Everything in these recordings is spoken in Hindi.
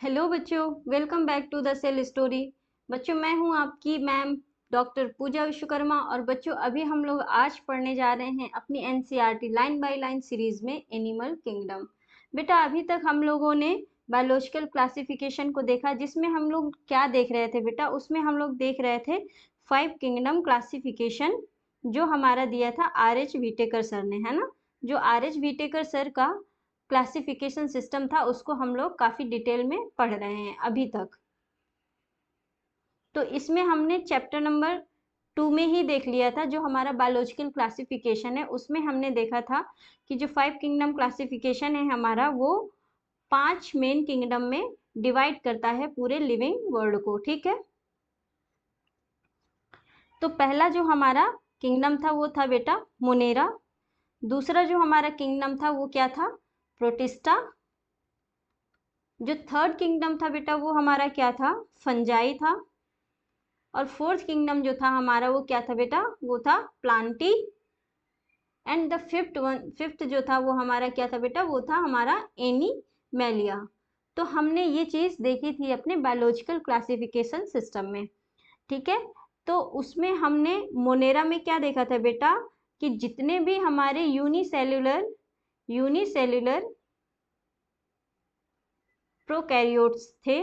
हेलो बच्चों, welcome back to the cell story. बच्चों, मैं हूं आपकी मैम डॉक्टर पूजा विश्वकर्मा। और बच्चों, अभी हम लोग आज पढ़ने जा रहे हैं अपनी NCERT line by line series में एनिमल किंगडम। बेटा, अभी तक हम लोगों ने बायोलॉजिकल क्लासिफिकेशन को देखा, जिसमें हम लोग क्या देख रहे थे बेटा? उसमें हम लोग देख रहे थे 5 किंगडम क्लासिफिकेशन, जो हमारा दिया था आर.एच. व्हिटेकर सर ने, है ना। जो आर.एच. व्हिटेकर सर का क्लासिफिकेशन सिस्टम था, उसको हम लोग काफी डिटेल में पढ़ रहे हैं अभी तक। तो इसमें हमने चैप्टर नंबर 2 में ही देख लिया था, जो हमारा बायोलॉजिकल क्लासिफिकेशन है। उसमें हमने देखा था कि जो 5 किंगडम क्लासिफिकेशन है हमारा, वो 5 मेन किंगडम में डिवाइड करता है पूरे लिविंग वर्ल्ड को। ठीक है, तो पहला जो हमारा किंगडम था वो था बेटा मोनेरा। दूसरा जो हमारा किंगडम था वो क्या था? प्रोटिस्टा। जो थर्ड किंगडम था बेटा वो हमारा क्या था? फंजाई था। और फोर्थ किंगडम जो था हमारा वो क्या था बेटा? वो था प्लांटी। एंड द फिफ्थ जो था वो हमारा क्या था बेटा? वो था हमारा एनिमेलिया। तो हमने ये चीज देखी थी अपने बायोलॉजिकल क्लासिफिकेशन सिस्टम में। ठीक है, तो उसमें हमने मोनेरा में क्या देखा था बेटा? कि जितने भी हमारे यूनिसेल्युलर प्रोकैरियोट्स थे,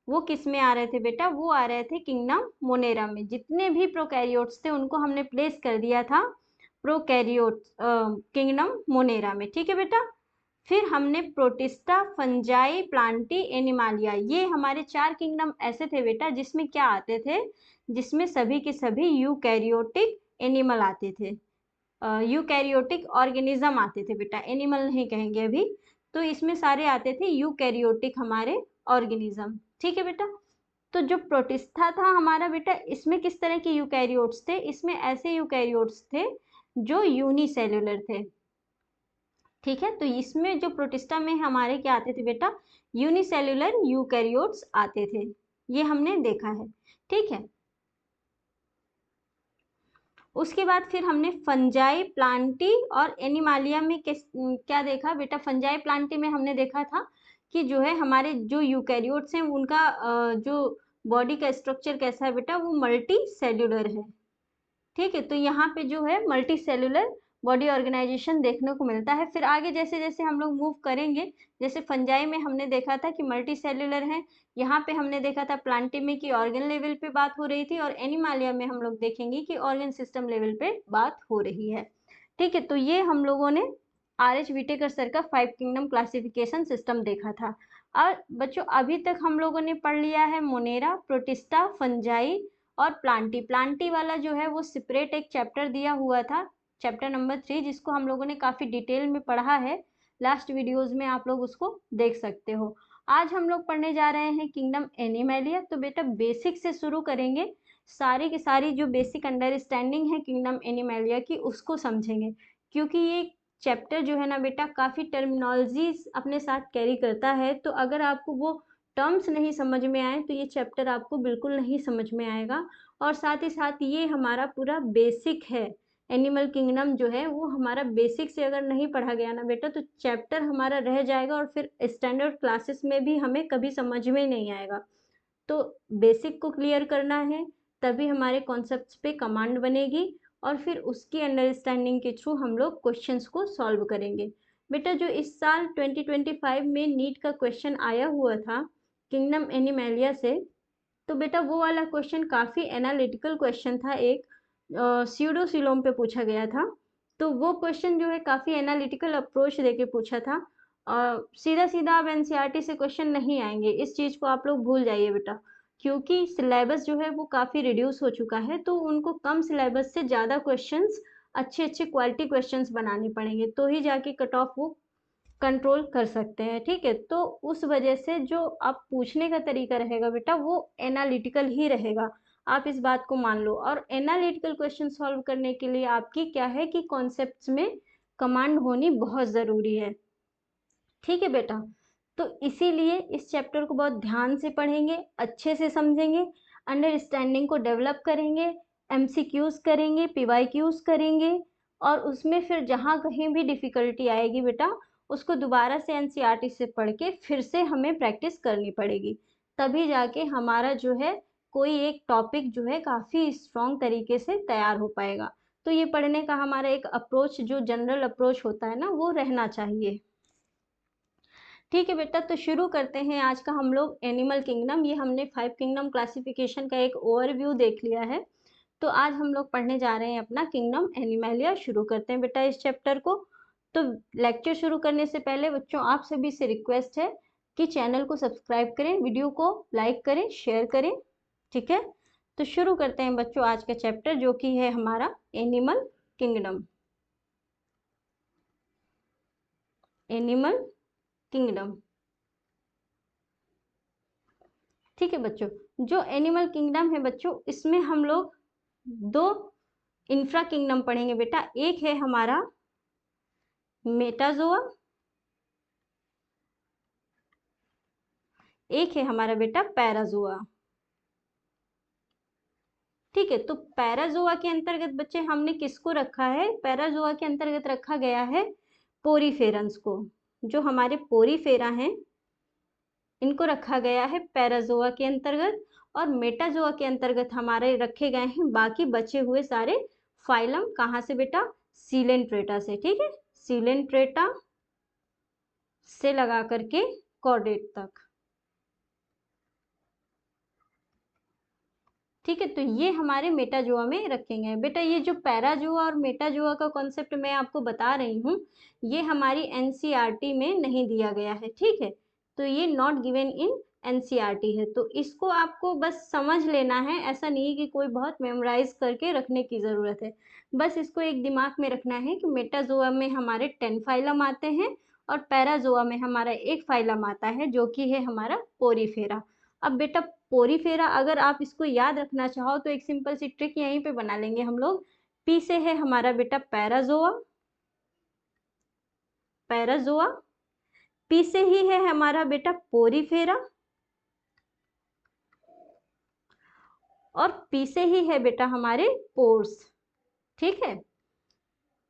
वो किस में आ रहे थे बेटा? वो आ रहे थे किंगडम मोनेरा में। जितने भी प्रोकैरियोट्स थे उनको हमने प्लेस कर दिया था प्रोकैरियोट किंगडम मोनेरा में। ठीक है बेटा। फिर हमने प्रोटिस्टा, फंजाई, प्लांटी, एनिमालिया, ये हमारे 4 किंगडम ऐसे थे बेटा, जिसमें क्या आते थे? जिसमें सभी के सभी यूकैरियोटिक एनिमल आते थे, यूकैरियोटिक ऑर्गेनिज्म आते थे बेटा, एनिमल नहीं कहेंगे अभी। तो इसमें सारे आते थे यूकैरियोटिक हमारे ऑर्गेनिज्म। ठीक है बेटा। तो जो प्रोटिस्टा था हमारा बेटा, इसमें किस तरह के यूकैरियोट्स थे? इसमें ऐसे यूकैरियोट्स थे जो यूनिसेल्युलर थे। ठीक है, तो इसमें जो प्रोटिस्टा में हमारे क्या आते थे बेटा? यूनिसेल्युलर यूकैरियोट्स आते थे। ये हमने देखा है। ठीक है, उसके बाद फिर हमने फंजाई, प्लांटी और एनिमालिया में क्या देखा बेटा? फंजाई, प्लांटी में हमने देखा था कि जो है हमारे जो यूकैरियोट्स हैं उनका जो बॉडी का स्ट्रक्चर कैसा है बेटा? वो मल्टी सेल्युलर है। ठीक है, तो यहाँ पे जो है मल्टी सेल्युलर बॉडी ऑर्गेनाइजेशन देखने को मिलता है। फिर आगे जैसे जैसे हम लोग मूव करेंगे, जैसे फंजाई में हमने देखा था कि मल्टी सेल्युलर है, यहाँ पे हमने देखा था प्लांटी में कि ऑर्गन लेवल पे बात हो रही थी, और एनिमालिया में हम लोग देखेंगे कि ऑर्गन सिस्टम लेवल पे बात हो रही है। ठीक है, तो ये हम लोगों ने आर.एच. व्हिटेकर सर का 5 किंगडम क्लासिफिकेशन सिस्टम देखा था। और बच्चों, अभी तक हम लोगों ने पढ़ लिया है मोनेरा, प्रोटिस्टा, फंजाई और प्लांटी। प्लांटी वाला जो है वो सेपरेट एक चैप्टर दिया हुआ था, चैप्टर नंबर 3, जिसको हम लोगों ने काफी डिटेल में पढ़ा है। लास्ट वीडियोस में आप लोग उसको देख सकते हो। आज हम लोग पढ़ने जा रहे हैं किंगडम एनिमैलिया। तो बेटा बेसिक से शुरू करेंगे, सारी की सारी जो बेसिक अंडरस्टैंडिंग है किंगडम एनिमैलिया की उसको समझेंगे, क्योंकि ये चैप्टर जो है ना बेटा काफी टर्मिनोलॉजीज अपने साथ कैरी करता है। तो अगर आपको वो टर्म्स नहीं समझ में आए तो ये चैप्टर आपको बिल्कुल नहीं समझ में आएगा। और साथ ही साथ ये हमारा पूरा बेसिक है। एनिमल किंगडम जो है वो हमारा बेसिक से अगर नहीं पढ़ा गया ना बेटा, तो चैप्टर हमारा रह जाएगा और फिर स्टैंडर्ड क्लासेस में भी हमें कभी समझ में नहीं आएगा। तो बेसिक को क्लियर करना है, तभी हमारे कॉन्सेप्ट्स पे कमांड बनेगी, और फिर उसकी अंडरस्टैंडिंग के थ्रू हम लोग क्वेश्चंस को सॉल्व करेंगे। बेटा जो इस साल 2025 में नीट का क्वेश्चन आया हुआ था किंगडम एनिमैलिया से, तो बेटा वो वाला क्वेश्चन काफ़ी एनालिटिकल क्वेश्चन था, एक स्यूडोसिलोम पे पूछा गया था। तो वो क्वेश्चन जो है काफ़ी एनालिटिकल अप्रोच देके पूछा था। सीधा सीधा अब एनसीईआरटी से क्वेश्चन नहीं आएंगे, इस चीज़ को आप लोग भूल जाइए बेटा, क्योंकि सिलेबस जो है वो काफ़ी रिड्यूस हो चुका है। तो उनको कम सिलेबस से ज़्यादा क्वेश्चंस, अच्छे अच्छे क्वालिटी क्वेश्चंस बनाने पड़ेंगे, तो ही जाके कट ऑफ वो कंट्रोल कर सकते हैं। ठीक है, तो उस वजह से जो आप पूछने का तरीका रहेगा बेटा वो एनालिटिकल ही रहेगा, आप इस बात को मान लो। और एनालिटिकल क्वेश्चन सॉल्व करने के लिए आपकी क्या है कि कॉन्सेप्ट्स में कमांड होनी बहुत ज़रूरी है। ठीक है बेटा, तो इसीलिए इस चैप्टर को बहुत ध्यान से पढ़ेंगे, अच्छे से समझेंगे, अंडरस्टैंडिंग को डेवलप करेंगे, एमसीक्यूज करेंगे, पीवाईक्यूज करेंगे, और उसमें फिर जहाँ कहीं भी डिफिकल्टी आएगी बेटा उसको दोबारा से एनसीईआरटी से पढ़ के फिर से हमें प्रैक्टिस करनी पड़ेगी, तभी जाके हमारा जो है कोई एक टॉपिक जो है काफ़ी स्ट्रॉन्ग तरीके से तैयार हो पाएगा। तो ये पढ़ने का हमारा एक अप्रोच जो जनरल अप्रोच होता है ना, वो रहना चाहिए। ठीक है बेटा, तो शुरू करते हैं आज का हम लोग एनिमल किंगडम। ये हमने 5 किंगडम क्लासिफिकेशन का एक ओवरव्यू देख लिया है। तो आज हम लोग पढ़ने जा रहे हैं अपना किंगडम एनिमलिया। शुरू करते हैं बेटा इस चैप्टर को। तो लेक्चर शुरू करने से पहले बच्चों आप सभी से रिक्वेस्ट है कि चैनल को सब्सक्राइब करें, वीडियो को लाइक करें, शेयर करें। ठीक है, तो शुरू करते हैं बच्चों आज का चैप्टर जो कि है हमारा एनिमल किंगडम। Animal kingdom. ठीक है बच्चों, जो एनिमल किंगडम है बच्चों, इसमें हम लोग 2 इंफ्रा किंगडम पढ़ेंगे बेटा। एक है हमारा मेटाजोआ, एक है हमारा बेटा पैराजोआ। ठीक है, तो पैराजोआ के अंतर्गत बच्चे हमने किसको रखा है? पैराजोआ के अंतर्गत रखा गया है पोरीफेरंस को। जो हमारे पोरीफेरा हैं इनको रखा गया है पैराजोआ के अंतर्गत, और मेटाजोआ के अंतर्गत हमारे रखे गए हैं बाकी बचे हुए सारे फाइलम। कहाँ से बेटा? सीलेंट्रेटा से। ठीक है, सीलेंट्रेटा से लगा करके कॉर्डेट तक। ठीक है, तो ये हमारे मेटाजोआ में रखेंगे बेटा। ये जो पैराजोआ और मेटाजोआ का कॉन्सेप्ट मैं आपको बता रही हूँ, ये हमारी एनसीईआरटी में नहीं दिया गया है। ठीक है, तो ये नॉट गिवन इन एनसीईआरटी है, तो इसको आपको बस समझ लेना है। ऐसा नहीं है कि कोई बहुत मेमोराइज करके रखने की ज़रूरत है, बस इसको एक दिमाग में रखना है कि मेटाजोआ में हमारे 10 फाइलम आते हैं और पैराजोआ में हमारा एक फाइलम आता है जो कि है हमारा पोरीफेरा। अब बेटा पोरीफेरा अगर आप इसको याद रखना चाहो तो एक सिंपल सी ट्रिक यहीं पे बना लेंगे हम लोग। पी से है हमारा बेटा पैराजोआ, पैराजोआ। पी से ही है हमारा बेटा पोरीफेरा, और पी से ही है बेटा हमारे पोर्स। ठीक है,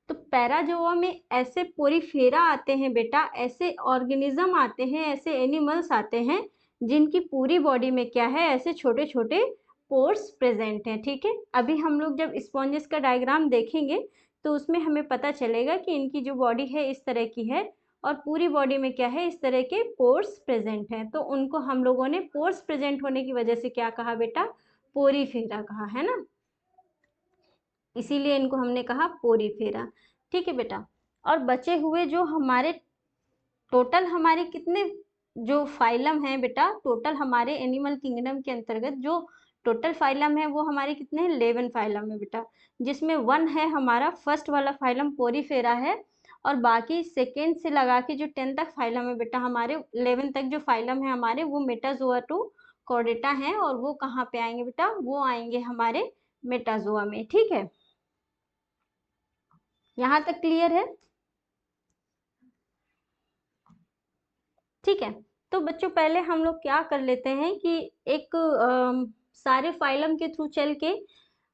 तो पैराजोआ में ऐसे पोरीफेरा आते हैं बेटा, ऐसे ऑर्गेनिज्म आते हैं, ऐसे एनिमल्स आते हैं जिनकी पूरी बॉडी में क्या है? ऐसे छोटे छोटे पोर्स प्रेजेंट हैं। ठीक है, अभी हम लोग जब स्पॉन्जेस का डायग्राम देखेंगे तो उसमें हमें पता चलेगा कि इनकी जो बॉडी है इस तरह की है और पूरी बॉडी में क्या है? इस तरह के पोर्स प्रेजेंट हैं। तो उनको हम लोगों ने पोर्स प्रेजेंट होने की वजह से क्या कहा बेटा? पोरीफेरा कहा, है ना। इसीलिए इनको हमने कहा पोरीफेरा। ठीक है बेटा, और बचे हुए जो हमारे टोटल हमारे कितने जो फाइलम हैं बेटा, टोटल हमारे एनिमल किंगडम के अंतर्गत जो टोटल फाइलम है वो हमारे कितने हैं? 11 फाइलम है बेटा, जिसमें 1 है हमारा फर्स्ट वाला फाइलम पोरीफेरा है, और बाकी सेकेंड से लगा के जो 10 तक फाइलम है बेटा, हमारे 11 तक जो फाइलम है हमारे वो मेटाजोआ टू कॉर्डेटा हैं, और वो कहाँ पे आएंगे बेटा? वो आएंगे हमारे मेटाजोआ में। ठीक है, यहाँ तक क्लियर है? ठीक है, तो बच्चों पहले हम लोग क्या कर लेते हैं कि एक सारे फाइलम के थ्रू चल के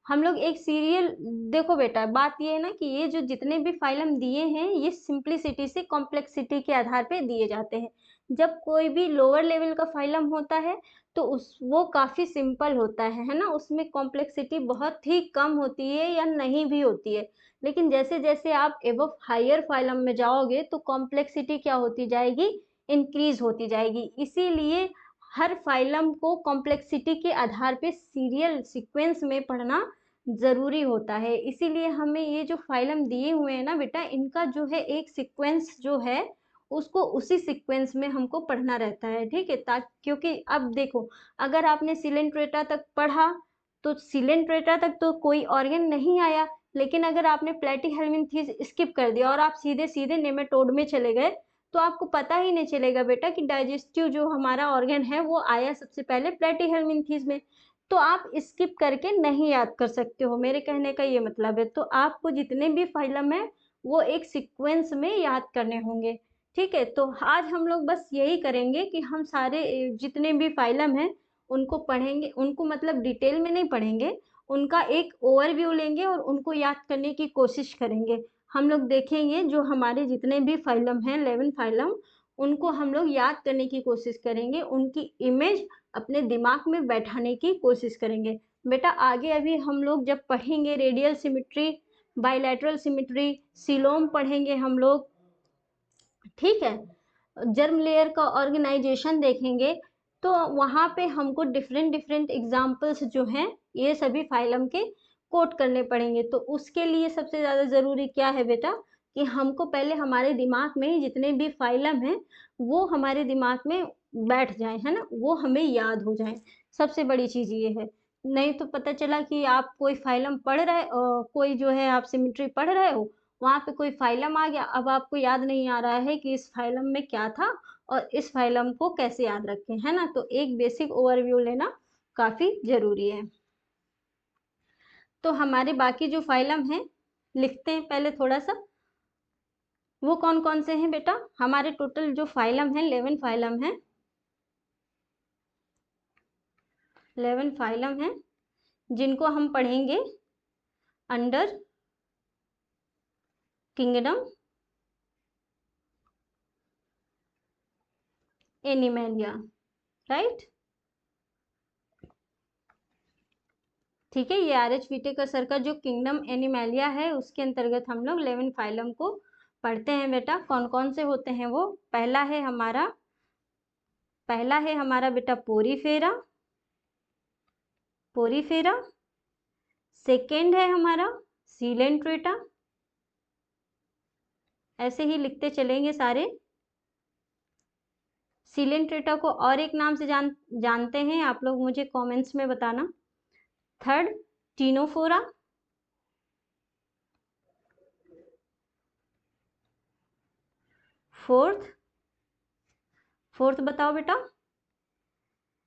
हम लोग एक सीरियल। देखो बेटा, बात ये है ना कि ये जो जितने भी फाइलम दिए हैं ये सिंप्लिसिटी से कॉम्प्लेक्सिटी के आधार पे दिए जाते हैं। जब कोई भी लोअर लेवल का फाइलम होता है तो वो काफ़ी सिंपल होता है ना, उसमें कॉम्प्लेक्सिटी बहुत ही कम होती है या नहीं भी होती है। लेकिन जैसे जैसे आप एबव हायर फाइलम में जाओगे तो कॉम्प्लेक्सिटी क्या होती जाएगी? इंक्रीज होती जाएगी। इसीलिए हर फाइलम को कॉम्प्लेक्सिटी के आधार पे सीरियल सीक्वेंस में पढ़ना ज़रूरी होता है। इसीलिए हमें ये जो फाइलम दिए हुए हैं ना बेटा, इनका जो है एक सीक्वेंस जो है उसको उसी सीक्वेंस में हमको पढ़ना रहता है। ठीक है, ताकि क्योंकि अब देखो, अगर आपने सिलेंट्रेटा तक पढ़ा तो सिलेंट्रेटा तक तो कोई ऑर्गन नहीं आया, लेकिन अगर आपने प्लेटीहेल्मिन्थीस स्किप कर दिया और आप सीधे सीधे नेमेटोड में चले गए तो आपको पता ही नहीं चलेगा बेटा कि डाइजेस्टिव जो हमारा ऑर्गन है वो आया सबसे पहले प्लेटीहेल्मिन्थीस में। तो आप स्किप करके नहीं याद कर सकते हो, मेरे कहने का ये मतलब है। तो आपको जितने भी फाइलम है वो एक सीक्वेंस में याद करने होंगे। ठीक है, तो आज हम लोग बस यही करेंगे कि हम सारे जितने भी फाइलम हैं उनको पढ़ेंगे, उनको मतलब डिटेल में नहीं पढ़ेंगे, उनका एक ओवरव्यू लेंगे और उनको याद करने की कोशिश करेंगे। हम लोग देखेंगे जो हमारे जितने भी फाइलम हैं 11 फाइलम, उनको हम लोग याद करने की कोशिश करेंगे, उनकी इमेज अपने दिमाग में बैठाने की कोशिश करेंगे। बेटा आगे अभी हम लोग जब पढ़ेंगे radial symmetry, bilateral symmetry, coelom पढ़ेंगे हम लोग, ठीक है, जर्म लेयर का ऑर्गेनाइजेशन देखेंगे, तो वहाँ पे हमको डिफरेंट डिफरेंट एग्जाम्पल्स जो हैं ये सभी फाइलम के कोट करने पड़ेंगे। तो उसके लिए सबसे ज़्यादा ज़रूरी क्या है बेटा कि हमको पहले हमारे दिमाग में जितने भी फाइलम हैं वो हमारे दिमाग में बैठ जाए, है ना, वो हमें याद हो जाए। सबसे बड़ी चीज़ ये है। नहीं तो पता चला कि आप कोई फाइलम पढ़ रहे, कोई जो है आप सिमेट्री पढ़ रहे हो, वहाँ पे कोई फाइलम आ गया, अब आपको याद नहीं आ रहा है कि इस फाइलम में क्या था और इस फाइलम को कैसे याद रखें, है ना। तो एक बेसिक ओवरव्यू लेना काफ़ी ज़रूरी है। तो हमारे बाकी जो फाइलम हैं लिखते हैं पहले थोड़ा सा, वो कौन कौन से हैं बेटा। हमारे टोटल जो फाइलम हैं 11 फाइलम हैं, 11 फाइलम हैं जिनको हम पढ़ेंगे अंडर किंगडम एनिमैलिया, राइट। ठीक है, ये आर.एच. व्हिटेकर सर का जो किंगडम एनिमैलिया है उसके अंतर्गत हम लोग 11 फाइलम को पढ़ते हैं बेटा। कौन कौन से होते हैं वो, पहला है हमारा बेटा पोरीफेरा, पोरीफेरा। सेकेंड है हमारा सीलेंट्रेटा, ऐसे ही लिखते चलेंगे सारे। सीलेंट्रेटा को और एक नाम से जानते हैं आप लोग, मुझे कमेंट्स में बताना। थर्ड टीनोफोरा, फोर्थ बताओ बेटा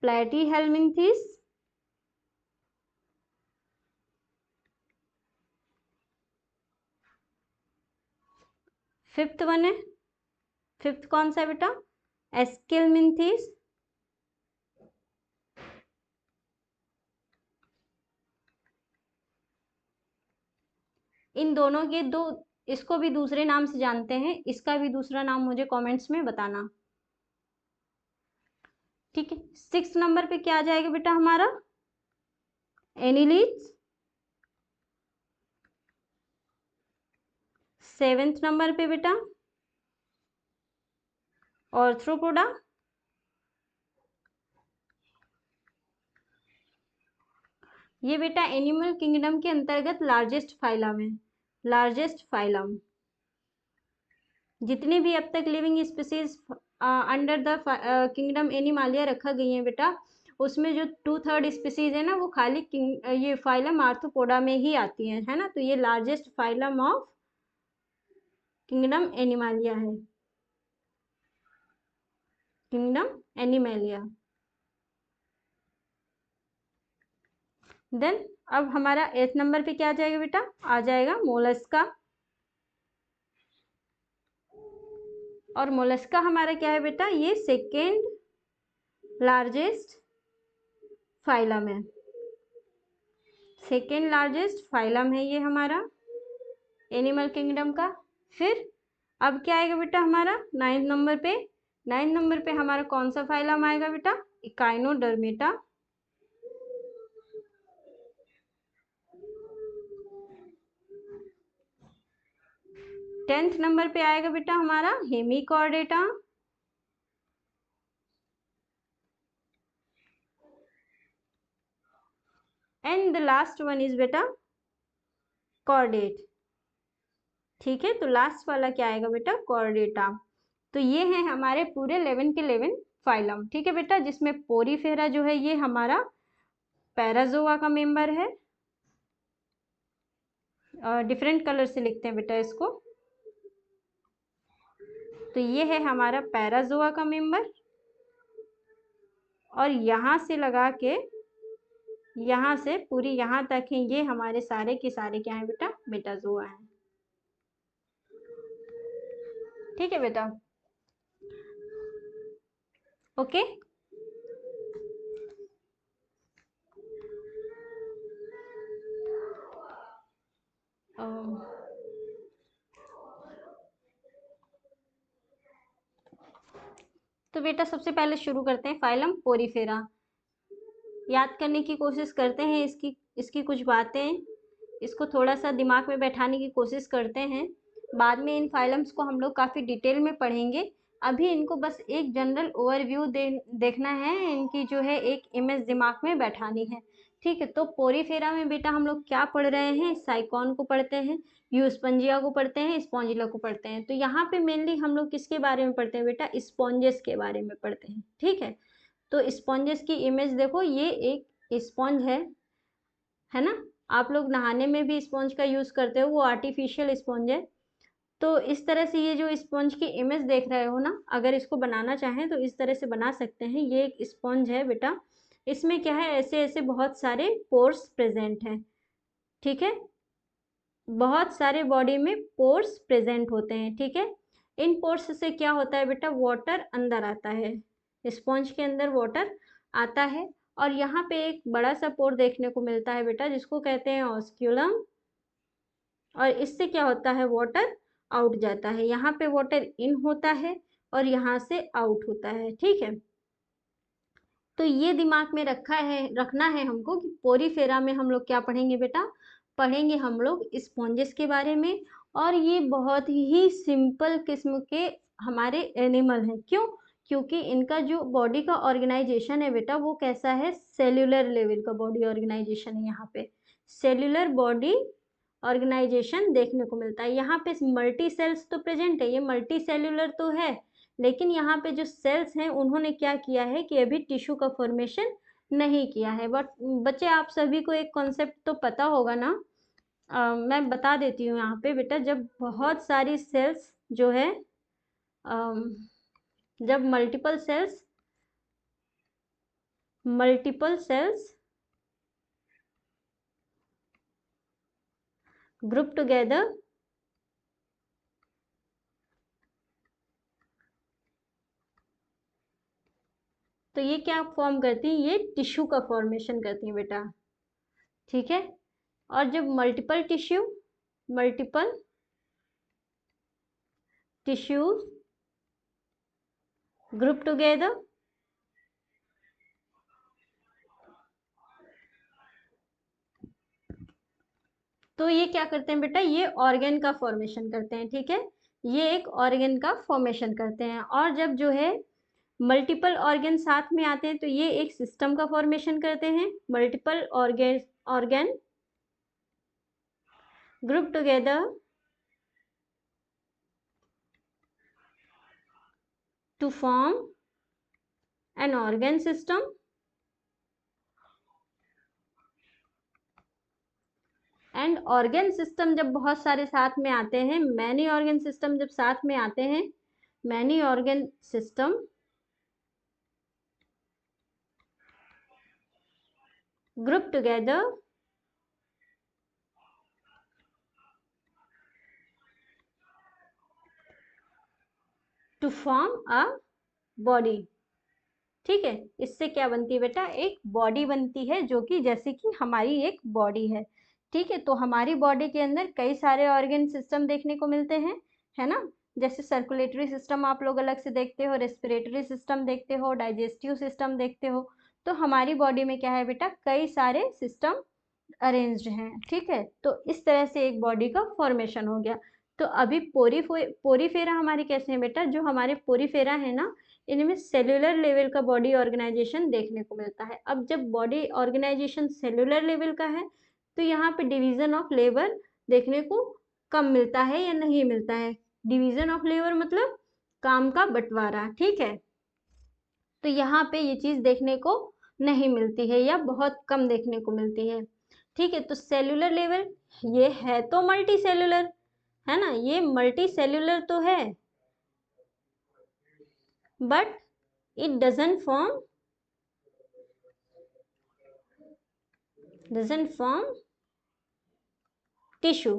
प्लैटीहेल्मिन्थीस, फिफ्थ वन है, फिफ्थ कौन सा है बेटा एस्केलमिन्थीस, इन दोनों के दो, इसको भी दूसरे नाम से जानते हैं, इसका भी दूसरा नाम मुझे कमेंट्स में बताना, ठीक है। 6 नंबर पे क्या आ जाएगा बेटा हमारा एनिलीज, 7th नंबर पे बेटा ऑर्थ्रोपोडा, ये बेटा एनिमल किंगडम के अंतर्गत लार्जेस्ट फाइलम है, लार्जेस्ट फाइलम। जितने भी अब तक living species under the kingdom Animalia रखा गई है बेटा, उसमें जो 2/3 स्पीसीज है ना वो खाली ये फाइलम आर्थ्रोपोडा में ही आती है ना। तो ये largest phylum of kingdom Animalia है, किंगडम एनिमालिया। देन अब हमारा 8th नंबर पे क्या आ जाएगा बेटा, आ जाएगा मोलस्का। और मोलस्का हमारा क्या है बेटा, ये सेकेंड लार्जेस्ट फाइलम है, सेकेंड लार्जेस्ट फाइलम है ये हमारा एनिमल किंगडम का। फिर अब क्या आएगा बेटा हमारा 9th नंबर पे, 9th नंबर पे हमारा कौन सा फाइलम आएगा बेटा इकाइनोडर्मेटा। 10th नंबर पे आएगा बेटा हमारा Hemichordata. And the last one is बेटा कॉर्डेट, ठीक है। तो लास्ट वाला क्या आएगा बेटा कॉर्डेटा। तो ये है हमारे पूरे 11 के 11 फाइलम, ठीक है बेटा, जिसमें पोरीफेरा जो है ये हमारा पैराजोआ का मेंबर है। डिफरेंट कलर से लिखते हैं बेटा इसको। तो ये है हमारा पैराजोआ का मेंबर, और यहाँ से लगा के यहाँ से पूरी यहाँ तक है, ये हमारे सारे के सारे क्या है बेटा मेटाजोआ है, ठीक है बेटा, ओके। तो बेटा सबसे पहले शुरू करते हैं फाइलम पोरीफेरा। याद करने की कोशिश करते हैं इसकी कुछ बातें, इसको थोड़ा सा दिमाग में बैठाने की कोशिश करते हैं। बाद में इन फाइलम्स को हम लोग काफ़ी डिटेल में पढ़ेंगे। अभी इनको बस एक जनरल ओवरव्यू देखना है, इनकी जो है एक इमेज दिमाग में बैठानी है। ठीक है, तो पोरीफेरा में बेटा हम लोग क्या पढ़ रहे हैं? साइकॉन को पढ़ते हैं, यूस्पोंजिया को पढ़ते हैं, स्पॉन्जिला को पढ़ते हैं। तो यहाँ पे मेनली हम लोग किसके बारे में पढ़ते हैं बेटा? स्पॉन्जेस के बारे में पढ़ते हैं। ठीक है, तो स्पॉन्जेस की इमेज देखो, ये एक स्पॉन्ज है ना। आप लोग नहाने में भी स्पॉन्ज का यूज़ करते हो, वो आर्टिफिशियल स्पॉन्ज है। तो इस तरह से ये जो स्पॉन्ज की इमेज देख रहे हो ना, अगर इसको बनाना चाहें तो इस तरह से बना सकते हैं। ये एक स्पॉन्ज है बेटा, इसमें क्या है, ऐसे ऐसे बहुत सारे पोर्स प्रेजेंट हैं। ठीक है, बहुत सारे बॉडी में पोर्स प्रेजेंट होते हैं। ठीक है, इन पोर्स से क्या होता है बेटा? वाटर अंदर आता है, स्पॉन्ज के अंदर वाटर आता है। और यहाँ पे एक बड़ा सा पोर देखने को मिलता है बेटा, जिसको कहते हैं ऑस्क्यूलम। और इससे क्या होता है? वाटर आउट जाता है। यहाँ पे वाटर इन होता है और यहाँ से आउट होता है। ठीक है, तो ये दिमाग में रखना है हमको कि पोरीफेरा में हम लोग क्या पढ़ेंगे बेटा? पढ़ेंगे हम लोग स्पॉन्जेस के बारे में। और ये बहुत ही सिंपल किस्म के हमारे एनिमल हैं। क्यों? क्योंकि इनका जो बॉडी का ऑर्गेनाइजेशन है बेटा, वो कैसा है? सेल्यूलर लेवल का बॉडी ऑर्गेनाइजेशन है। यहाँ पे सेल्यूलर बॉडी ऑर्गेनाइजेशन देखने को मिलता है। यहाँ पे मल्टी सेल्स तो प्रेजेंट है, ये मल्टी सेल्यूलर तो है, लेकिन यहाँ पे जो सेल्स हैं उन्होंने क्या किया है कि अभी टिश्यू का फॉर्मेशन नहीं किया है। बट बच्चे, आप सभी को एक कॉन्सेप्ट तो पता होगा ना, मैं बता देती हूँ यहाँ पे बेटा। जब बहुत सारी सेल्स जो है, जब मल्टीपल सेल्स ग्रुप टुगेदर तो ये क्या फॉर्म करती हैं? ये टिश्यू का फॉर्मेशन करती हैं बेटा। ठीक है, और जब मल्टीपल टिश्यूज ग्रुप टुगेदर तो ये क्या करते हैं बेटा? ये ऑर्गन का फॉर्मेशन करते हैं। ठीक है, ये एक ऑर्गन का फॉर्मेशन करते हैं। और जब जो है मल्टीपल ऑर्गन साथ में आते हैं तो ये एक सिस्टम का फॉर्मेशन करते हैं। Multiple organ group together to form an organ system. And organ system जब बहुत सारे साथ में आते हैं, मैनी ऑर्गन सिस्टम जब साथ में आते हैं, many organ system group together to form a body. ठीक है, इससे क्या बनती है बेटा? एक बॉडी बनती है, जो कि जैसे कि हमारी एक बॉडी है। ठीक है, तो हमारी बॉडी के अंदर कई सारे ऑर्गन सिस्टम देखने को मिलते हैं, है ना। जैसे सर्कुलेटरी सिस्टम आप लोग अलग से देखते हो, रेस्पिरेटरी सिस्टम देखते हो, डाइजेस्टिव सिस्टम देखते हो। तो हमारी बॉडी में क्या है बेटा? कई सारे सिस्टम अरेंज्ड हैं। ठीक है, तो इस तरह से एक बॉडी का फॉर्मेशन हो गया। तो अभी पोरीफेरा हमारे कैसे हैं बेटा? जो हमारे पोरीफेरा है ना, इनमें सेल्यूलर लेवल का बॉडी ऑर्गेनाइजेशन देखने को मिलता है। अब जब बॉडी ऑर्गेनाइजेशन सेल्यूलर लेवल का है, तो यहाँ पे डिवीजन ऑफ लेबर देखने को कम मिलता है या नहीं मिलता है? डिवीजन ऑफ लेबर मतलब काम का बंटवारा। ठीक है, तो यहाँ पे ये चीज देखने को नहीं मिलती है या बहुत कम देखने को मिलती है। ठीक है, तो सेल्यूलर लेवल ये है तो मल्टी सेल्यूलर, है ना, ये मल्टी सेल्यूलर तो है, but it doesn't form tissue.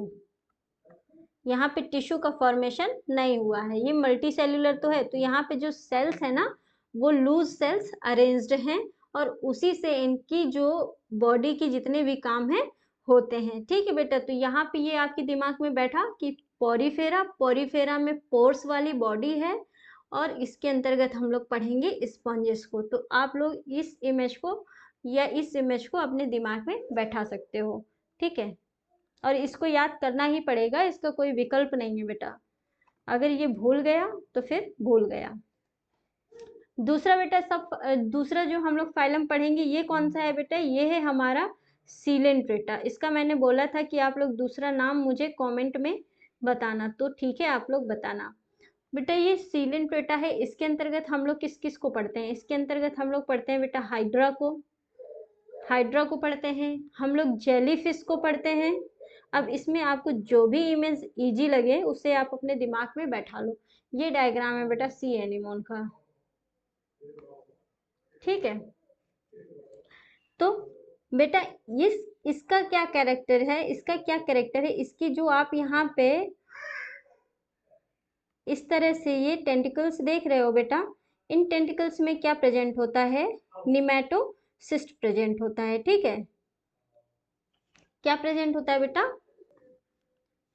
यहाँ पे टिश्यू का फॉर्मेशन नहीं हुआ है, ये मल्टी सेल्यूलर तो है। तो यहाँ पे जो सेल्स है ना, वो लूज सेल्स अरेंज्ड हैं, और उसी से इनकी जो बॉडी की जितने भी काम है होते हैं। ठीक है बेटा, तो यहाँ पे ये आपके दिमाग में बैठा कि पोरीफेरा में पोर्स वाली बॉडी है, और इसके अंतर्गत हम लोग पढ़ेंगे स्पॉन्जेस को। तो आप लोग इस इमेज को या इस इमेज को अपने दिमाग में बैठा सकते हो, ठीक है। और इसको याद करना ही पड़ेगा, इसका कोई विकल्प नहीं है बेटा। अगर ये भूल गया तो फिर भूल गया। दूसरा बेटा दूसरा जो हम लोग फाइलम पढ़ेंगे ये कौन सा है बेटा, ये है हमारा सीलेंट्रेटा। इसका मैंने बोला था कि आप लोग दूसरा नाम मुझे कमेंट में बताना, तो ठीक है आप लोग बताना। बेटा ये सीलेंट्रेटा है, इसके अंतर्गत हम लोग किस किस को पढ़ते हैं, इसके अंतर्गत हम लोग पढ़ते हैं बेटा हाइड्रा को पढ़ते हैं, हम लोग जेलीफिश को पढ़ते हैं। अब इसमें आपको जो भी इमेज इजी लगे उसे आप अपने दिमाग में बैठा लो। ये डायग्राम है बेटा सी एनीमोन का, ठीक है। तो बेटा इसका क्या कैरेक्टर है, इसकी जो आप यहाँ पे इस तरह से ये टेंटिकल्स देख रहे हो बेटा, इन टेंटिकल्स में क्या प्रेजेंट होता है, निमेटोसिस्ट प्रेजेंट होता है, ठीक है। क्या प्रेजेंट होता है बेटा,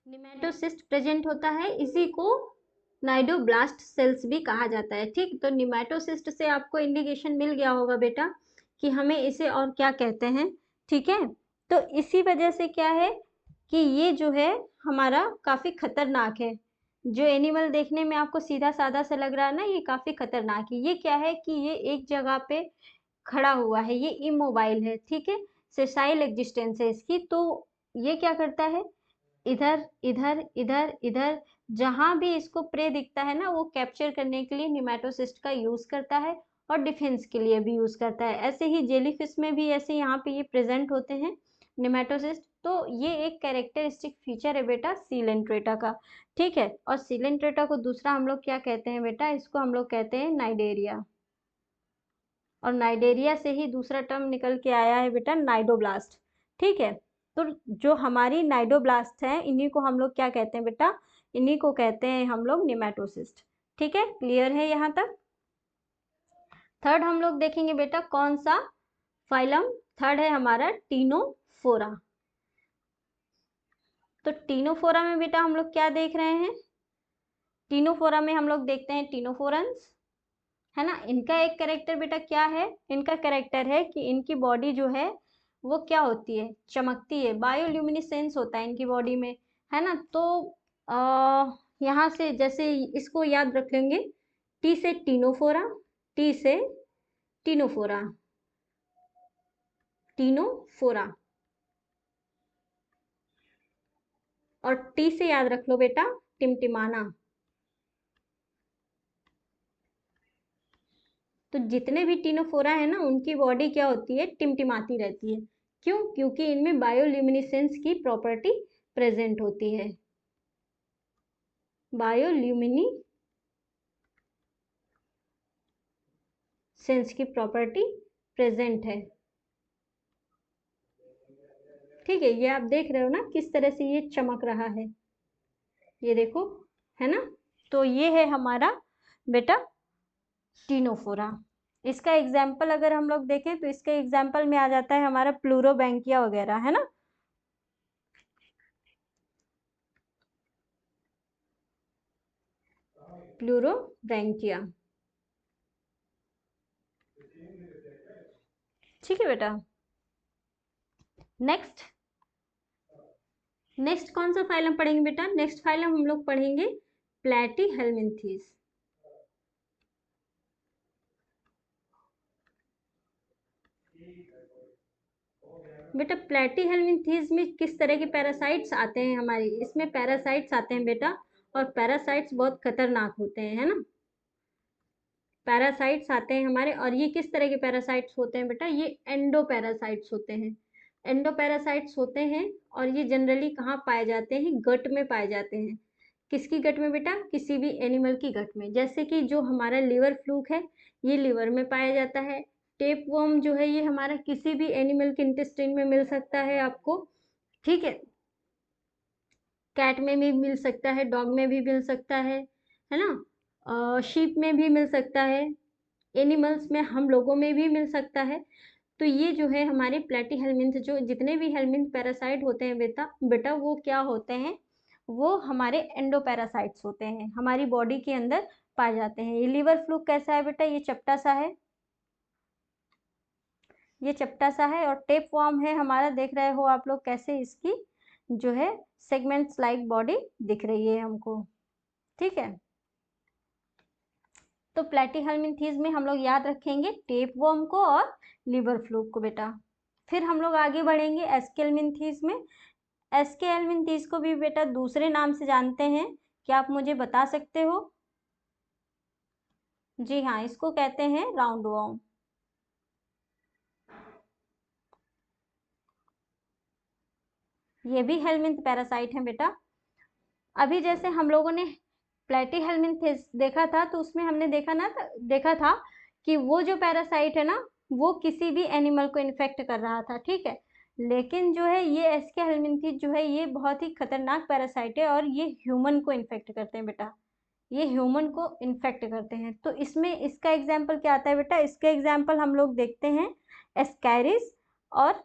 निमेटोसिस्ट प्रेजेंट होता है, इसी को नाइडोब्लास्ट सेल्स भी कहा जाता है, ठीक। तो निमेटोसिस्ट से आपको इंडिकेशन मिल गया होगा बेटा कि हमें इसे और क्या कहते हैं, ठीक है। तो इसी वजह से क्या है कि ये जो है हमारा काफी खतरनाक है। जो एनिमल देखने में आपको सीधा साधा सा लग रहा है ना, ये काफी खतरनाक है। ये क्या है कि ये एक जगह पे खड़ा हुआ है, ये इमोबाइल है, ठीक है, सेसाइल एग्जिस्टेंस है इसकी। तो ये क्या करता है, इधर इधर इधर इधर जहां भी इसको प्रे दिखता है ना, वो कैप्चर करने के लिए निमेटोसिस्ट का यूज करता है और डिफेंस के लिए भी यूज करता है। ऐसे ही जेलीफिश में भी ऐसे यहाँ पे ये प्रेजेंट होते हैं निमेटोसिस्ट। तो ये एक कैरेक्टरिस्टिक फीचर है बेटा सीलेंट्रेटा का, ठीक है। और सीलेंट्रेटा को दूसरा हम लोग क्या कहते हैं बेटा, इसको हम लोग कहते हैं नाइडेरिया। और नाइडेरिया से ही दूसरा टर्म निकल के आया है बेटा नाइडोब्लास्ट, ठीक है। तो जो हमारी नाइडोब्लास्ट है इन्हीं को हम लोग क्या कहते हैं बेटा, इन्हीं को कहते हैं हम लोग निमेटोसिस्ट, ठीक है। क्लियर है यहाँ तक। थर्ड हम लोग देखेंगे बेटा कौन सा फाइलम, थर्ड है हमारा टीनोफोरा। तो टीनोफोरा में बेटा हम लोग क्या देख रहे हैं, टीनोफोरा में हम लोग देखते हैं टीनोफोरंस, है ना। इनका एक कैरेक्टर बेटा क्या है, इनका कैरेक्टर है कि इनकी बॉडी जो है वो क्या होती है, चमकती है, बायोल्यूमिनेसेंस होता है इनकी बॉडी में, है ना। तो यहाँ से जैसे इसको याद रख लेंगे, टी से टीनोफोरा, टी से टीनोफोरा, टीनोफोरा, और टी से याद रख लो बेटा टिमटिमाना। तो जितने भी टीनोफोरा है ना उनकी बॉडी क्या होती है, टिमटिमाती रहती है। क्यों, क्योंकि इनमें बायोल्यूमिनेसेंस की प्रॉपर्टी प्रेजेंट होती है, बायोल्यूमिनेसेंस की प्रॉपर्टी प्रेजेंट है, ठीक है। ये आप देख रहे हो ना किस तरह से ये चमक रहा है, ये देखो, है ना। तो ये है हमारा बेटा टीनोफोरा। इसका एग्जाम्पल अगर हम लोग देखें तो इसके एग्जाम्पल में आ जाता है हमारा प्लूरोबैंकिया वगैरह, है ना। प्लूरोब्रैंकिया, ठीक है बेटा। नेक्स्ट कौन सा फाइलम पढ़ेंगे बेटा, नेक्स्ट फाइलम हम लोग पढ़ेंगे प्लेटीहेल्मिन्थीज। बेटा प्लेटीहेल्मिन्थीज में किस तरह के पैरासाइट्स आते हैं हमारे, इसमें पैरासाइट्स आते हैं बेटा, और पैरासाइट्स बहुत खतरनाक होते हैं, है ना। पैरासाइट्स आते हैं हमारे, और ये किस तरह के पैरासाइट्स होते हैं बेटा, ये एंडोपैरासाइट्स होते हैं, एंडोपैरासाइट्स होते हैं। और ये जनरली कहाँ पाए जाते हैं, गट में पाए जाते हैं। किसकी गट में बेटा, किसी भी एनिमल की गट में। जैसे कि जो हमारा लिवर फ्लूक है ये लिवर में पाया जाता है, टेप वर्म जो है ये हमारा किसी भी एनिमल के इंटेस्टाइन में मिल सकता है आपको, ठीक है। कैट में भी मिल सकता है, डॉग में भी मिल सकता है ना, शीप में भी मिल सकता है, एनिमल्स में हम लोगों में भी मिल सकता है। तो ये जो है हमारे प्लेटीहेल्मिन्थ, जो जितने भी हेल्मिन्थ पैरासाइट होते हैं बेटा वो क्या होते हैं, वो हमारे एंडोपैरासाइट्स होते हैं, हमारी बॉडी के अंदर पाए जाते हैं। ये लीवर फ्लूक कैसा है बेटा, ये चपटा सा है, ये चपटा सा है। और टेप वॉर्म है हमारा, देख रहे हो आप लोग कैसे इसकी जो है सेगमेंट्स लाइक बॉडी दिख रही है हमको, ठीक है। तो प्लेटीहेल्मिन्थीज में हम लोग याद रखेंगे टेप वॉर्म को और लीवर फ्लूक को बेटा। फिर हम लोग आगे बढ़ेंगे एस्केल्मिन्थीज में। एस्केल्मिन्थीज को भी बेटा दूसरे नाम से जानते हैं, क्या आप मुझे बता सकते हो? जी हाँ, इसको कहते हैं राउंड वॉर्म। ये भी हेलमिंथ पैरासाइट है बेटा। अभी जैसे हम लोगों ने प्लेटीहेल्मिन्थेस देखा था, तो उसमें हमने देखा था कि वो जो पैरासाइट है ना, वो किसी भी एनिमल को इन्फेक्ट कर रहा था, ठीक है। लेकिन जो है ये एस्केल्मिन्थीज जो है ये बहुत ही खतरनाक पैरासाइट है और ये ह्यूमन को इन्फेक्ट करते हैं बेटा, ये ह्यूमन को इन्फेक्ट करते हैं। तो इसमें इसका एग्जाम्पल क्या आता है बेटा, इसका एग्जाम्पल हम लोग देखते हैं एस्कैरिस, और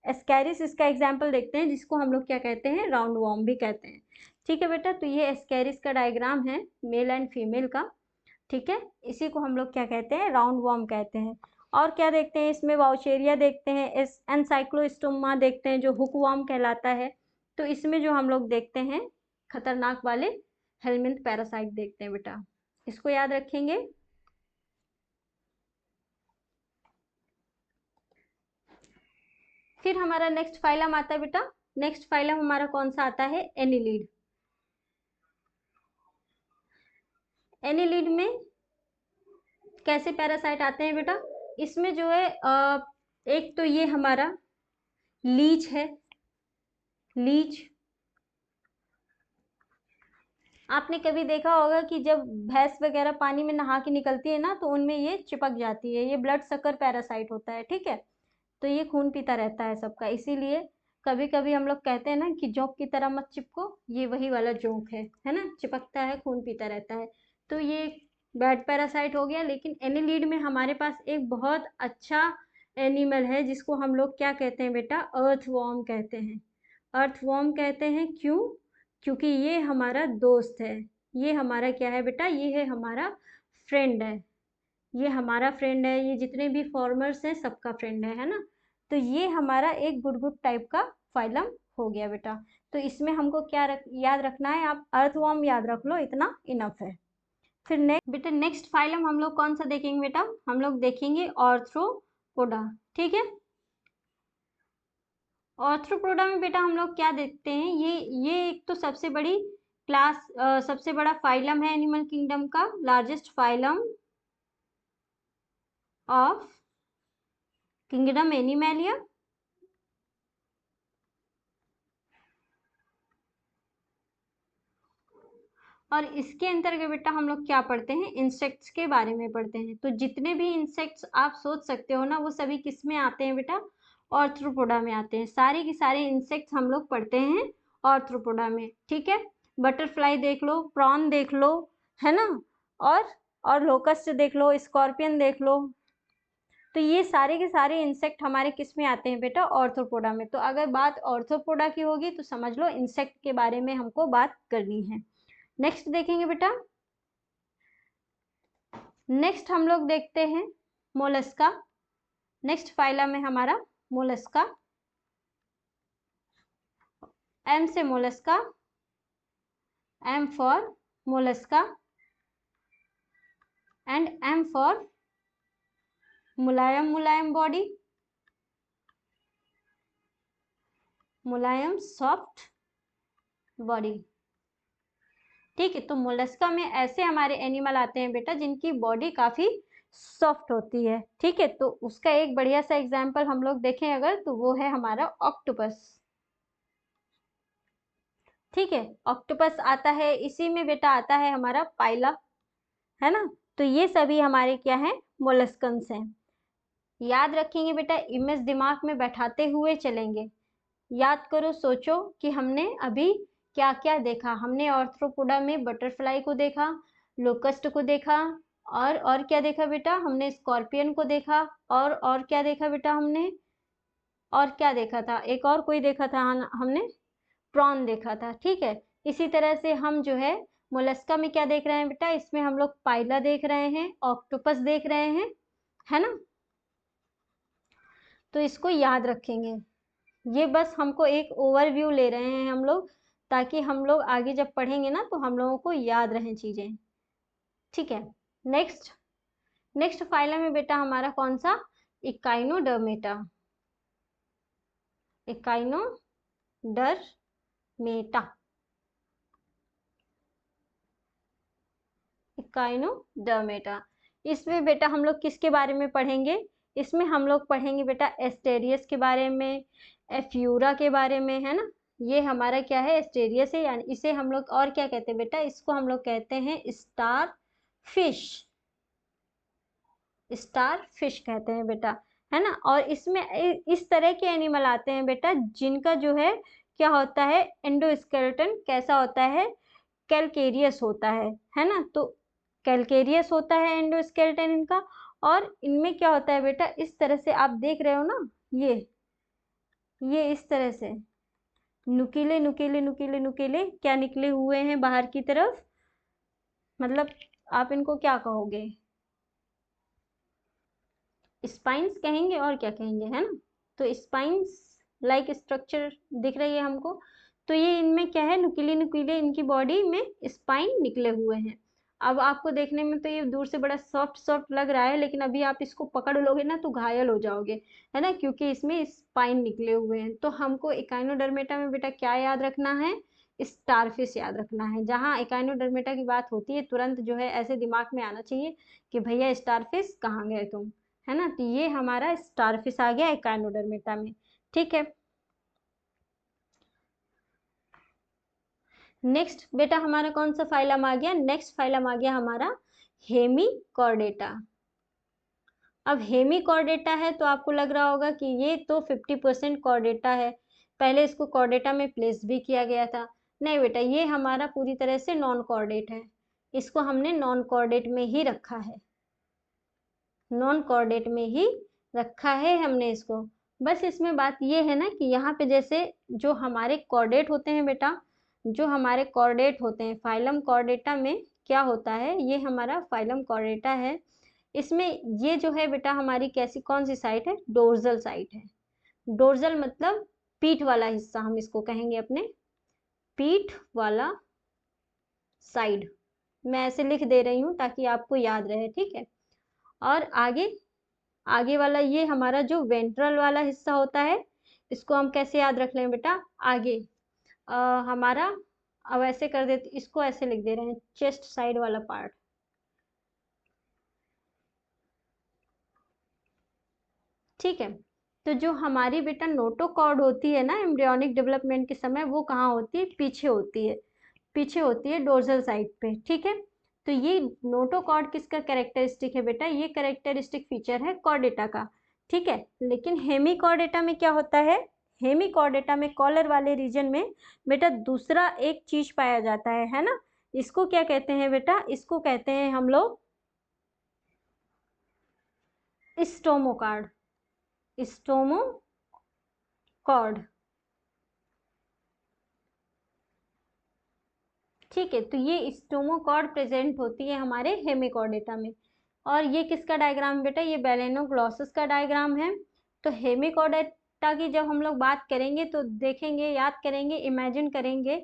एस्कैरिस इसका एग्जाम्पल देखते हैं, जिसको हम लोग क्या कहते हैं, राउंड वॉर्म भी कहते हैं, ठीक है बेटा। तो ये एस्कैरिस का डायग्राम है मेल एंड फीमेल का, ठीक है। इसी को हम लोग क्या कहते हैं, राउंड वॉर्म कहते हैं। और क्या देखते हैं इसमें, वाउचेरिया देखते हैं, एनसाइक्लोस्टोमा देखते हैं जो हुक वॉर्म कहलाता है। तो इसमें जो हम लोग देखते हैं खतरनाक वाले हेलमिंथ पैरासाइट देखते हैं बेटा, इसको याद रखेंगे। फिर हमारा नेक्स्ट फाइलम आता है बेटा, नेक्स्ट फाइलम हमारा कौन सा आता है, एनिलीड। एनिलीड में कैसे पैरासाइट आते हैं बेटा, इसमें जो है एक तो ये हमारा लीच है, लीच। आपने कभी देखा होगा कि जब भैंस वगैरह पानी में नहा के निकलती है ना, तो उनमें ये चिपक जाती है, ये ब्लड सकर पैरासाइट होता है, ठीक है। तो ये खून पीता रहता है सबका, इसीलिए कभी कभी हम लोग कहते हैं ना कि जोंक की तरह मत चिपको, ये वही वाला जोंक है ना, चिपकता है, खून पीता रहता है। तो ये बैड पैरासाइट हो गया। लेकिन एनिलीड में हमारे पास एक बहुत अच्छा एनिमल है, जिसको हम लोग क्या कहते हैं बेटा, अर्थवॉर्म कहते हैं। अर्थवॉर्म कहते हैं क्यों, क्योंकि ये हमारा दोस्त है, ये हमारा क्या है बेटा, ये है हमारा फ्रेंड है, ये हमारा फ्रेंड है, ये जितने भी फॉर्मर्स हैं सबका फ्रेंड है ना। तो ये हमारा एक गुड टाइप का फाइलम हो गया बेटा। तो इसमें हमको क्या याद रखना है, आप अर्थवॉर्म याद रख लो, इतना इनफ है। फिर नेक्स्ट बेटा, नेक्स्ट फाइलम हम लोग कौन सा देखेंगे बेटा, हम लोग देखेंगे ऑर्थ्रोपोडा, ठीक है। ऑर्थ्रोपोडा में बेटा हम लोग क्या देखते हैं, ये एक तो सबसे बड़ी क्लास, सबसे बड़ा फाइलम है एनिमल किंगडम का, लार्जेस्ट फाइलम ऑफ किंगडम एनिमैलिया। और इसके अंतर्गत बेटा हम लोग क्या पढ़ते हैं, इंसेक्ट्स के बारे में पढ़ते हैं। तो जितने भी इंसेक्ट्स आप सोच सकते हो ना, वो सभी किस में आते हैं बेटा, ऑर्थ्रोपोडा में आते हैं। सारे के सारे इंसेक्ट्स हम लोग पढ़ते हैं ऑर्थ्रोपोडा में, ठीक है। बटरफ्लाई देख लो, प्रॉन देख लो, है ना, और लोकस्ट देख लो, स्कॉर्पियन देख लो। तो ये सारे के सारे इंसेक्ट हमारे किस में आते हैं बेटा, ऑर्थ्रोपोडा में। तो अगर बात ऑर्थ्रोपोडा की होगी तो समझ लो इंसेक्ट के बारे में हमको बात करनी है। नेक्स्ट देखेंगे बेटा, नेक्स्ट हम लोग देखते हैं मोलस्का। नेक्स्ट फाइलम में हमारा मोलस्का, एम से Mollusca, M for Mollusca and M for मुलायम, मुलायम बॉडी, मुलायम सॉफ्ट बॉडी, ठीक है। तो मोलस्का में ऐसे हमारे एनिमल आते हैं बेटा जिनकी बॉडी काफी सॉफ्ट होती है, ठीक है। तो उसका एक बढ़िया सा एग्जाम्पल हम लोग देखें अगर, तो वो है हमारा ऑक्टोपस, ठीक है। ऑक्टोपस आता है, इसी में बेटा आता है हमारा पाइला, है ना। तो ये सभी हमारे क्या है, मोलस्कन्स हैं। याद रखेंगे बेटा, इमेज दिमाग में बैठाते हुए चलेंगे। याद करो, सोचो कि हमने अभी क्या क्या देखा। हमने ऑर्थ्रोपोडा में बटरफ्लाई को देखा, लोकस्ट को देखा, और क्या देखा बेटा, हमने स्कॉर्पियन को देखा, और क्या देखा बेटा हमने, और क्या देखा था, एक और कोई देखा था हमने, प्रॉन देखा था, ठीक है। इसी तरह से हम जो है मोलस्का में क्या देख रहे हैं बेटा, इसमें हम लोग पाइला देख रहे हैं, ऑक्टोपस देख रहे हैं, है ना। तो इसको याद रखेंगे, ये बस हमको एक ओवरव्यू ले रहे हैं हम लोग, ताकि हम लोग आगे जब पढ़ेंगे ना तो हम लोगों को याद रहें चीजें, ठीक है। नेक्स्ट नेक्स्ट फाइलम है बेटा हमारा कौन सा, इकाइनोडर्मेटा। Echinodermata, Echinodermata. इसमें बेटा हम लोग किसके बारे में पढ़ेंगे, इसमें हम लोग पढ़ेंगे बेटा एस्टेरियस के बारे में, एफ्यूरा के बारे में, है ना। ये हमारा क्या है, एस्टेरियस है, यानी इसे हम लोग और क्या कहते हैं बेटा, इसको हम लोग कहते हैं स्टार फिश, स्टार फिश कहते हैं बेटा, है ना। और इसमें इस तरह के एनिमल आते हैं बेटा जिनका जो है क्या होता है, एंडोस्केलेटन कैसा होता है, कैलकेरियस होता है ना। तो कैलकेरियस होता है एंडोस्केलेटन इनका, और इनमें क्या होता है बेटा, इस तरह से आप देख रहे हो ना, ये इस तरह से नुकीले नुकीले नुकीले नुकीले क्या निकले हुए हैं बाहर की तरफ, मतलब आप इनको क्या कहोगे, स्पाइंस कहेंगे और क्या कहेंगे, है ना। तो स्पाइंस लाइक स्ट्रक्चर दिख रही है हमको, तो ये इनमें क्या है, नुकीले नुकीले इनकी बॉडी में स्पाइन निकले हुए हैं। अब आपको देखने में तो ये दूर से बड़ा सॉफ्ट सॉफ्ट लग रहा है, लेकिन अभी आप इसको पकड़ लोगे ना तो घायल हो जाओगे, है ना, क्योंकि इसमें स्पाइन निकले हुए हैं। तो हमको इकाइनोडर्मेटा में बेटा क्या याद रखना है, स्टारफिश याद रखना है। जहाँ इकाइनोडर्मेटा की बात होती है तुरंत जो है ऐसे दिमाग में आना चाहिए कि भैया स्टारफिश कहाँ गए तुम, है ना। तो ये हमारा स्टारफिश आ गया इकाइनोडर्मेटा में, ठीक है। नेक्स्ट बेटा हमारा कौन सा फाइलम आ गया, नेक्स्ट फाइलम आ गया हमारा हेमिकॉर्डेटा। अब हेमिकॉर्डेटा है तो आपको लग रहा होगा कि ये तो 50% कॉर्डेटा है, पहले इसको कॉर्डेटा में प्लेस भी किया गया था। नहीं बेटा, ये हमारा पूरी तरह से नॉन कॉर्डेट है, इसको हमने नॉन कॉर्डेट में ही रखा है, नॉन कॉर्डेट में ही रखा है हमने इसको। बस इसमें बात ये है ना कि यहाँ पे जैसे जो हमारे कॉर्डेट होते हैं बेटा, जो हमारे कॉर्डेट होते हैं फाइलम कॉर्डेटा में क्या होता है, ये हमारा फाइलम कॉर्डेटा है, इसमें ये जो है बेटा हमारी कैसी कौन सी साइट है, डोर्जल साइट है। डोर्जल मतलब पीठ वाला हिस्सा, हम इसको कहेंगे अपने पीठ वाला साइड। मैं ऐसे लिख दे रही हूँ ताकि आपको याद रहे, ठीक है। और आगे आगे वाला ये हमारा जो वेंट्रल वाला हिस्सा होता है, इसको हम कैसे याद रख लें बेटा, आगे हमारा, अब ऐसे कर देते, इसको ऐसे लिख दे रहे हैं चेस्ट साइड वाला पार्ट, ठीक है। तो जो हमारी बेटा नोटोकॉर्ड होती है ना एम्ब्रियोनिक डेवलपमेंट के समय, वो कहाँ होती है, पीछे होती है, पीछे होती है डोर्सल साइड पे, ठीक है। तो ये नोटोकॉर्ड किसका कैरेक्टरिस्टिक है बेटा, ये कैरेक्टरिस्टिक फीचर है कॉर्डेटा का, ठीक है। लेकिन हेमिकॉर्डेटा में क्या होता है, हेमिकॉर्डेटा में कॉलर वाले रीजन में बेटा दूसरा एक चीज पाया जाता है ना। इसको क्या कहते हैं बेटा, इसको कहते हैं हम लोग स्टोमोकॉर्ड, स्टोमोकॉर्ड, ठीक है। तो ये स्टोमोकॉर्ड प्रेजेंट होती है हमारे हेमिकॉर्डेटा में। और ये किसका डायग्राम बेटा, ये बेलेनोग्लॉसस का डायग्राम है। तो हेमिकॉर्डेटा की जब हम लोग बात करेंगे तो देखेंगे, याद करेंगे, इमेजिन करेंगे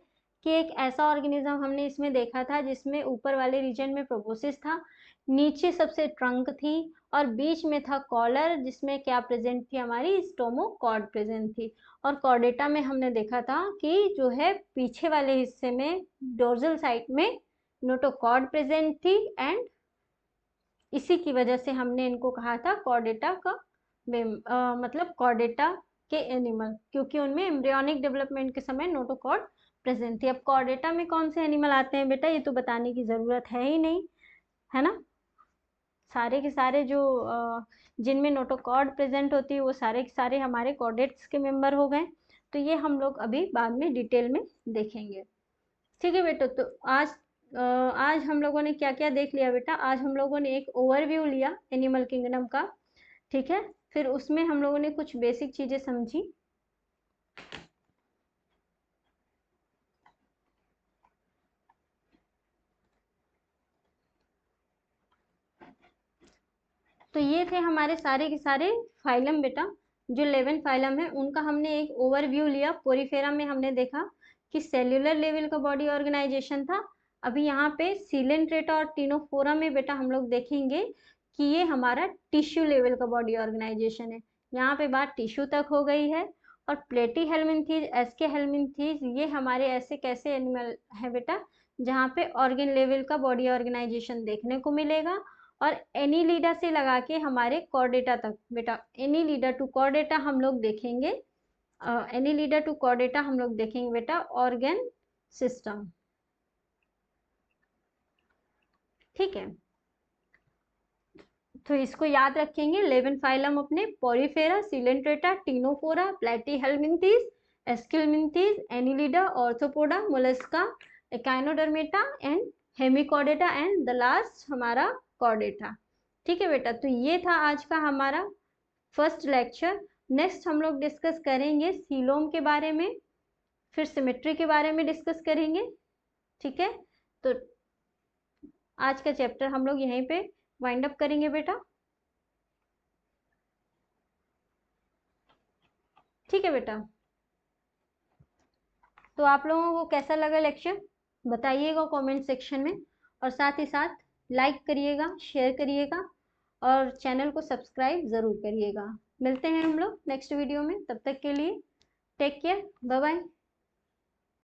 कि एक ऐसा ऑर्गेनिज्म हमने इसमें देखा था जिसमें ऊपर वाले रीजन में प्रोबोसिस था, नीचे सबसे ट्रंक थी, और बीच में था कॉलर जिसमें क्या प्रेजेंट थी, हमारी स्टोमोकॉर्ड प्रेजेंट थी। और कॉर्डेटा में हमने देखा था कि जो है पीछे वाले हिस्से में डोर्जल साइड में नोटोकॉर्ड प्रेजेंट थी, एंड इसी की वजह से हमने इनको कहा था कॉर्डेटा का मतलब कॉर्डेटा के एनिमल, क्योंकि उनमें एम्ब्रियोनिक डेवलपमेंट के समय नोटोकॉर्ड प्रेजेंट थी। अब कॉर्डेटा में कौन से एनिमल आते हैं बेटा, ये तो बताने की ज़रूरत है ही नहीं, है ना। सारे के सारे जो जिनमें नोटोकॉर्ड प्रेजेंट होती है वो सारे के सारे हमारे कॉर्डेट्स के मेंबर हो गए। तो ये हम लोग अभी बाद में डिटेल में देखेंगे, ठीक है बेटा। तो आज हम लोगों ने क्या क्या देख लिया बेटा, आज हम लोगों ने एक ओवरव्यू लिया एनिमल किंगडम का, ठीक है। फिर उसमें हम लोगों ने कुछ बेसिक चीजें समझी, तो ये थे हमारे सारे के सारे फाइलम बेटा, जो 11 फाइलम है उनका हमने एक ओवरव्यू लिया। पोरीफेरा में हमने देखा कि सेल्यूलर लेवल का बॉडी ऑर्गेनाइजेशन था। अभी यहाँ पे सीलेंट्रेटा और टिनोफोरा में बेटा हम लोग देखेंगे कि ये हमारा टिश्यू लेवल का बॉडी ऑर्गेनाइजेशन है। यहाँ पे बात टिश्यू तक हो गई है। और प्लेटी हेलमिंथीज, एस्के हेलमिंथीज, ये हमारे ऐसे कैसे एनिमल है बेटा जहाँ पे ऑर्गन लेवल का बॉडी ऑर्गेनाइजेशन देखने को मिलेगा। और एनीलिडा से लगा के हमारे कॉर्डेटा तक बेटा, एनीलिडा टू कॉर्डेटा हम लोग देखेंगे। एनीलिडा टू कॉर्डेटा हम लोग देखेंगे बेटा ऑर्गन सिस्टम। ठीक है, तो इसको याद रखेंगे। 11 फाइलम अपने porifera, coelenterata, ctenophora, platyhelminthes, aschelminthes, annelida, arthropoda, mollusca, echinodermata and hemichordata and the last हमारा कॉर्डेटा। ठीक है बेटा, तो ये था आज का हमारा फर्स्ट लेक्चर। नेक्स्ट हम लोग डिस्कस करेंगे सीलोम के बारे में, फिर सिमेट्री के बारे में डिस्कस करेंगे। ठीक है, तो आज का चैप्टर हम लोग यहीं पे वाइंड अप करेंगे बेटा। ठीक है बेटा, तो आप लोगों को कैसा लगा लेक्चर बताइएगा कमेंट सेक्शन में, और साथ ही साथ लाइक करिएगा, शेयर करिएगा और चैनल को सब्सक्राइब ज़रूर करिएगा। मिलते हैं हम लोग नेक्स्ट वीडियो में, तब तक के लिए टेक केयर, बाय बाय।